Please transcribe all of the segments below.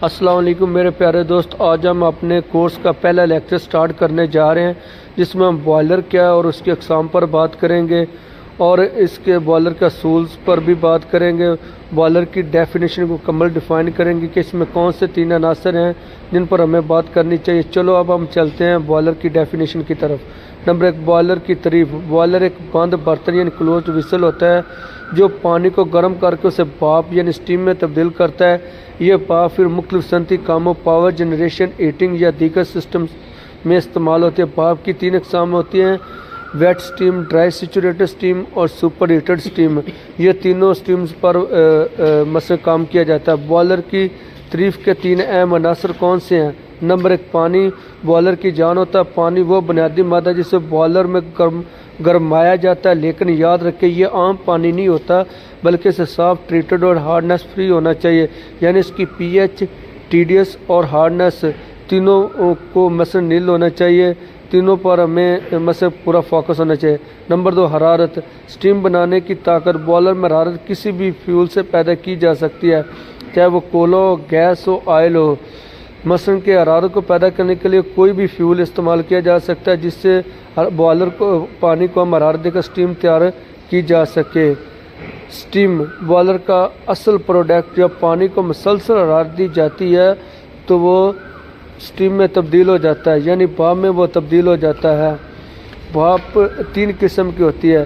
السلام علیکم میرے پیارے دوست، آج ہم اپنے کورس کا پہلا لیکچر سٹارٹ کرنے جا رہے ہیں جس میں ہم بوائلر کیا ہے اور اس کی اقسام پر بات کریں گے اور اس کے بوائلر کا اصولز پر بھی بات کریں گے۔ بوائلر کی ڈیفینیشن کو مکمل ڈیفائن کریں گے کہ اس میں کون سے 3 عناصر ہیں جن پر ہمیں بات کرنی چاہیے۔ چلو اب ہم چلتے ہیں بوائلر کی ڈیفینیشن کی طرف۔ نمبر 1، بوائلر کی تعریف۔ بوائلر ایک بند برتن یعنی کلوزڈ ویسل ہوتا ہے جو پانی کو گرم کر کے اسے بھاپ یعنی اسٹیم میں تبدیل کرتا ہے۔ یہ بھاپ پھر مختلف صنعتی کاموں، پاور جنریشن، ہیٹنگ یا دیگر سسٹمز میں استعمال ہوتی ہے۔ بھاپ کی 3 اقسام ہوتی ہیں: wet steam, dry saturated steam اور سپر ہیٹڈ سٹیم۔ یہ تینوں سٹیمز پر مثلا کام کیا جاتا ہے۔ بوائلر کی تعریف کے 3 اہم عناصر کون سے ہیں؟ نمبر 1، پانی۔ بوائلر کی جان ہوتا ہے پانی وہ بنیادی مادہ جسے بوائلر میں گرمایا جاتا ہے، لیکن یاد رکھیں یہ عام پانی نہیں ہوتا بلکہ اسے صاف، ٹریٹڈ اور ہارڈنس فری ہونا چاہیے، یعنی اس کی P H, T D S اور ہارڈنس تینوں کو مثلا نیل ہونا چاہیے۔ تینوں پر ہمیں مثلا پورا فوکس ہونا چاہیے۔ نمبر 2، حرارت۔ سٹیم بنانے کی طاقت۔ بوائلر میں حرارت کسی بھی فیول سے پیدا کی جا سکتی ہے، چاہے وہ کولا ہو، گیس ہو، آئل ہو۔ مثلا کہ حرارت کو پیدا کرنے کے لیے کوئی بھی فیول استعمال کیا جا سکتا ہے جس سے بوائلر کو پانی کو ہم حرارت دے کر سٹیم تیار کی جا سکے۔ سٹیم بوائلر کا اصل پروڈکٹ جب پانی کو مسلسل حرارت دی جاتی ہے تو وہ سٹیم میں تبدیل ہو جاتا ہے، یعنی بھاپ میں وہ تبدیل ہو جاتا ہے۔ بھاپ 3 قسم کی ہوتی ہے۔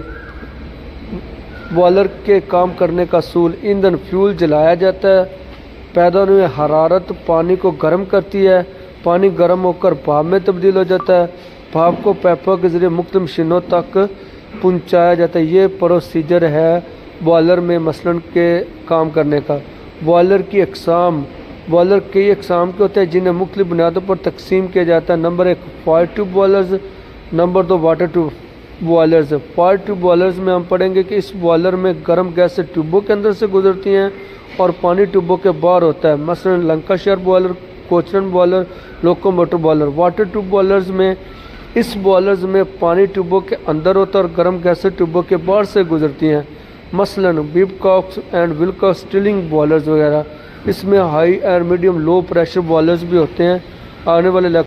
بوائلر کے کام کرنے کا اصول: ایندھن فیول جلایا جاتا ہے، پیدا ہوئی حرارت پانی کو گرم کرتی ہے، پانی گرم ہو کر بھاپ میں تبدیل ہو جاتا ہے، بھاپ کو پائپوں کے ذریعے مختلف مشینوں تک پہنچایا جاتا ہے۔ یہ پروسیجر ہے بوائلر میں مثلاً کے کام کرنے کا۔ بوائلر کی اقسام۔ بوائلر کئی اقسام کے ہوتے ہیں جنہیں مختلف بنیادوں پر تقسیم کیا جاتا ہے۔ Number 1، fire tube boilers. Number 2، water tube boilers. Fire tube boilers میں ہم پڑھیں گے کہ اس بوائلر میں گرم گیسیں ٹیوبوں کے اندر سے گزرتی ہیں اور پانی ٹیوبوں کے باہر ہوتا ہے، مثلا Lancashire boiler, Cochran boiler, locomotive boiler. Water tube boilers میں اس بوائلرز میں پانی ٹیوبوں کے اندر ہوتا ہے اور گرم گیسیں ٹیوبوں کے باہر سے گزرتی ہیں، مثلا بیب کاکس اینڈ ولکاکس سٹیلنگ بوائلرز وغیرہ۔ اس میں ہائی اور میڈیم لو پریشر بوائلرز بھی ہوتے ہیں۔ آنے والے